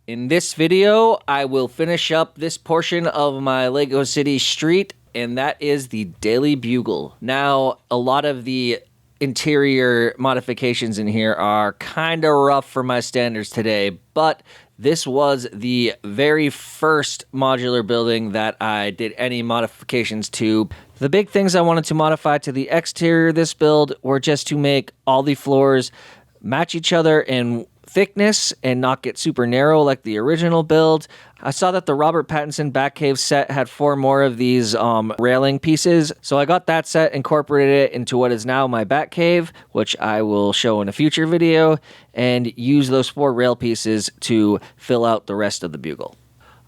In this video, I will finish up this portion of my Lego City street, and that is the Daily Bugle. Now, a lot of the interior modifications in here are kind of rough for my standards today, but this was the very first modular building that I did any modifications to. The big things I wanted to modify to the exterior of this build were just to make all the floors match each other in thickness and not get super narrow like the original build. I saw that the Robert Pattinson Batcave set had 4 more of these railing pieces, so I got that set, incorporated it into what is now my Batcave, which I will show in a future video, and use those 4 rail pieces to fill out the rest of the Bugle.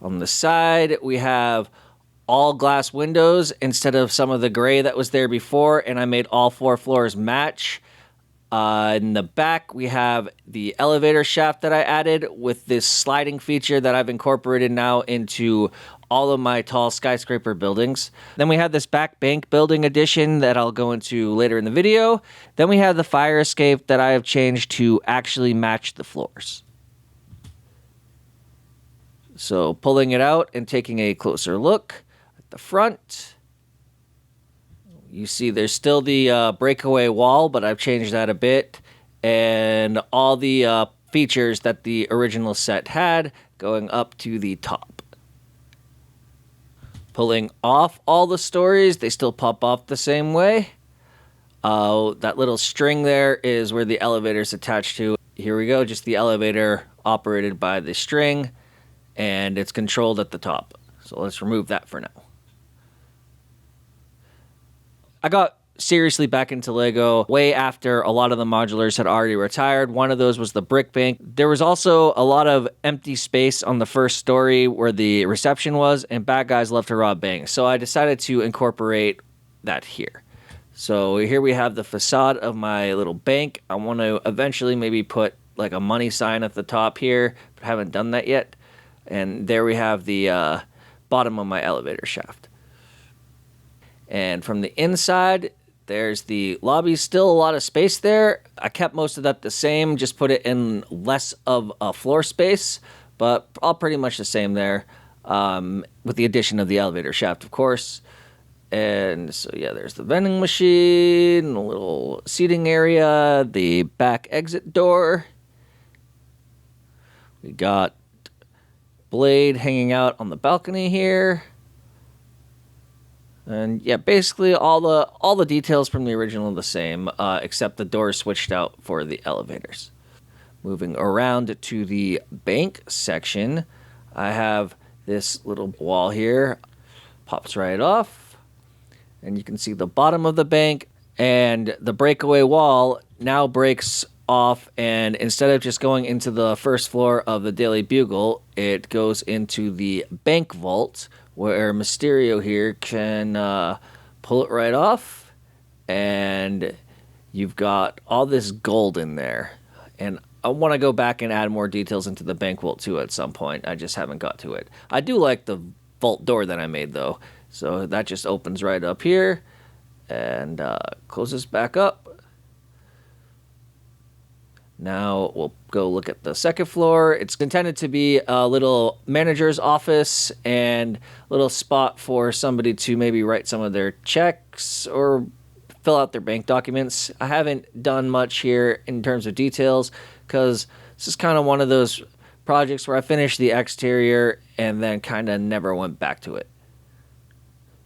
On the side, we have all glass windows instead of some of the gray that was there before, and I made all 4 floors match. In the back, we have the elevator shaft that I added with this sliding feature that I've incorporated now into all of my tall skyscraper buildings. Then we have this back bank building addition that I'll go into later in the video. Then we have the fire escape that I have changed to actually match the floors. So pulling it out and taking a closer look at the front, you see there's still the breakaway wall, but I've changed that a bit. And all the features that the original set had going up to the top. Pulling off all the stories, they still pop off the same way. That little string there is where the elevator is attached to. Here we go, just the elevator operated by the string, and it's controlled at the top. So let's remove that for now. I got seriously back into Lego way after a lot of the modulars had already retired. One of those was the brick bank. There was also a lot of empty space on the first story where the reception was, and bad guys love to rob banks. So I decided to incorporate that here. So here we have the facade of my little bank. I want to eventually maybe put like a money sign at the top here, but haven't done that yet. And there we have the bottom of my elevator shaft. And from the inside, there's the lobby. Still a lot of space there. I kept most of that the same, just put it in less of a floor space, but all pretty much the same there, with the addition of the elevator shaft, of course. And so, yeah, there's the vending machine, a little seating area, the back exit door. We got Blade hanging out on the balcony here. And yeah, basically all the details from the original are the same, except the doors switched out for the elevators. Moving around to the bank section, I have this little wall here. Pops right off. And you can see the bottom of the bank, and the breakaway wall now breaks off, and instead of just going into the first floor of the Daily Bugle, it goes into the bank vault, where Mysterio here can pull it right off, and you've got all this gold in there. And I want to go back and add more details into the bank vault too at some point. I just haven't got to it. I do like the vault door that I made though. So that just opens right up here and closes back up. Now we'll go look at the second floor. It's intended to be a little manager's office and a little spot for somebody to maybe write some of their checks or fill out their bank documents. I haven't done much here in terms of details because this is kind of one of those projects where I finished the exterior and then kind of never went back to it.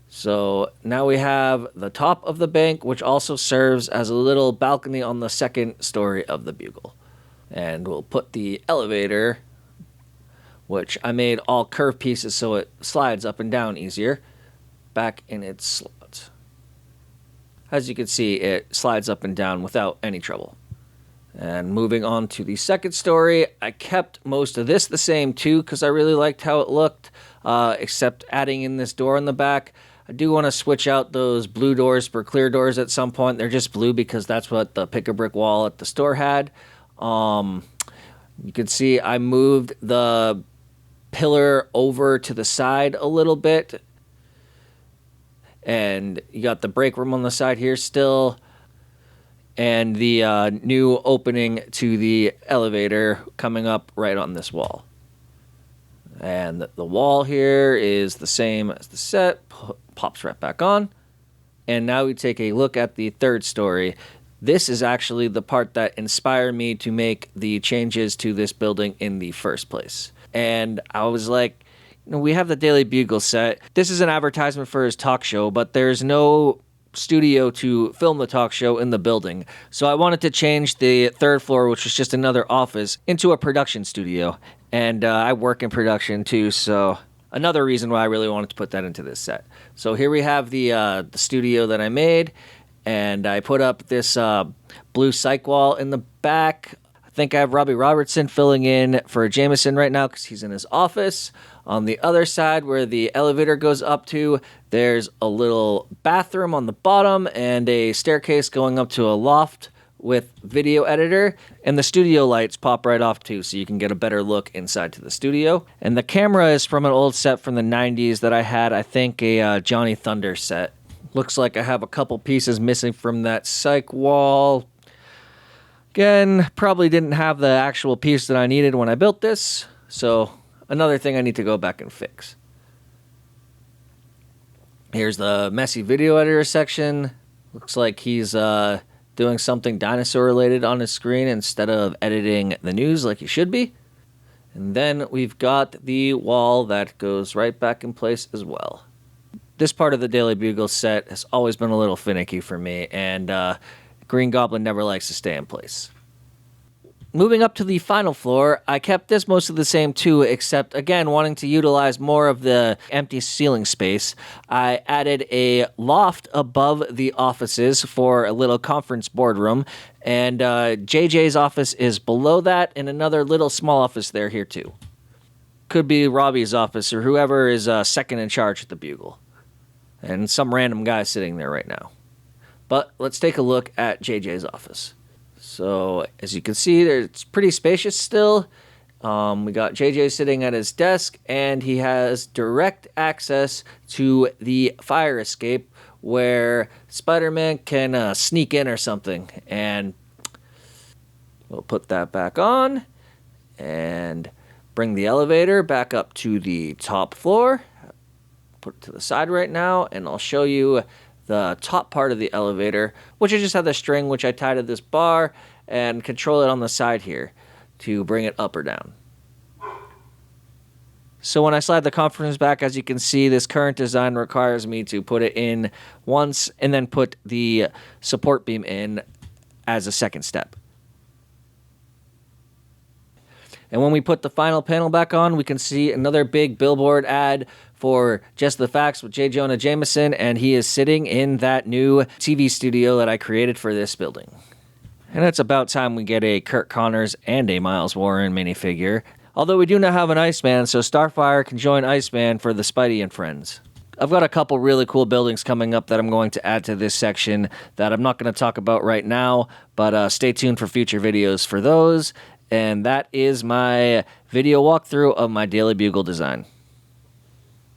So now we have the top of the bank, which also serves as a little balcony on the second story of the Bugle. And we'll put the elevator, which I made all curved pieces so it slides up and down easier, back in its slot. As you can see, it slides up and down without any trouble. And moving on to the second story, I kept most of this the same too because I really liked how it looked, except adding in this door in the back. I do want to switch out those blue doors for clear doors at some point. They're just blue because that's what the pick-a-brick wall at the store had. You can see I moved the pillar over to the side a little bit. And you got the break room on the side here still. And the new opening to the elevator coming up right on this wall. And the wall here is the same as the set, pops right back on. And now we take a look at the third story. This is actually the part that inspired me to make the changes to this building in the first place. And I was like, we have the Daily Bugle set. This is an advertisement for his talk show, but there's no studio to film the talk show in the building. So I wanted to change the third floor, which was just another office, into a production studio. And I work in production too, so another reason why I really wanted to put that into this set. So here we have the studio that I made, and I put up this blue cyc wall in the back. I think I have Robbie Robertson filling in for Jameson right now because he's in his office. On the other side where the elevator goes up to, there's a little bathroom on the bottom and a staircase going up to a loft with video editor, and the studio lights pop right off too, so you can get a better look inside to the studio. And the camera is from an old set from the 90s that I had, I think a Johnny Thunder set. Looks like I have a couple pieces missing from that cyc wall. Again, probably didn't have the actual piece that I needed when I built this, so another thing I need to go back and fix. Here's the messy video editor section. Looks like he's doing something dinosaur related on his screen instead of editing the news like he should be. And then we've got the wall that goes right back in place as well. This part of the Daily Bugle set has always been a little finicky for me, and Green Goblin never likes to stay in place. Moving up to the final floor, I kept this most of the same too, except again wanting to utilize more of the empty ceiling space. I added a loft above the offices for a little conference boardroom, and JJ's office is below that, and another little small office there here too. Could be Robbie's office or whoever is second in charge at the Bugle, and some random guy sitting there right now. But let's take a look at JJ's office. So, as you can see, it's pretty spacious still. We got JJ sitting at his desk, and he has direct access to the fire escape where Spider-Man can sneak in or something. And we'll put that back on and bring the elevator back up to the top floor. Put it to the side right now, and I'll show you the top part of the elevator, which I just have the string which I tied to this bar and control it on the side here to bring it up or down. So when I slide the conference back, as you can see, this current design requires me to put it in once and then put the support beam in as a second step. And when we put the final panel back on, we can see another big billboard ad for Just the Facts with J. Jonah Jameson, and he is sitting in that new TV studio that I created for this building. And it's about time we get a Kurt Connors and a Miles Warren minifigure. Although we do now have an Iceman, so Starfire can join Iceman for the Spidey and Friends. I've got a couple really cool buildings coming up that I'm going to add to this section that I'm not going to talk about right now, but stay tuned for future videos for those. And that is my video walkthrough of my Daily Bugle design.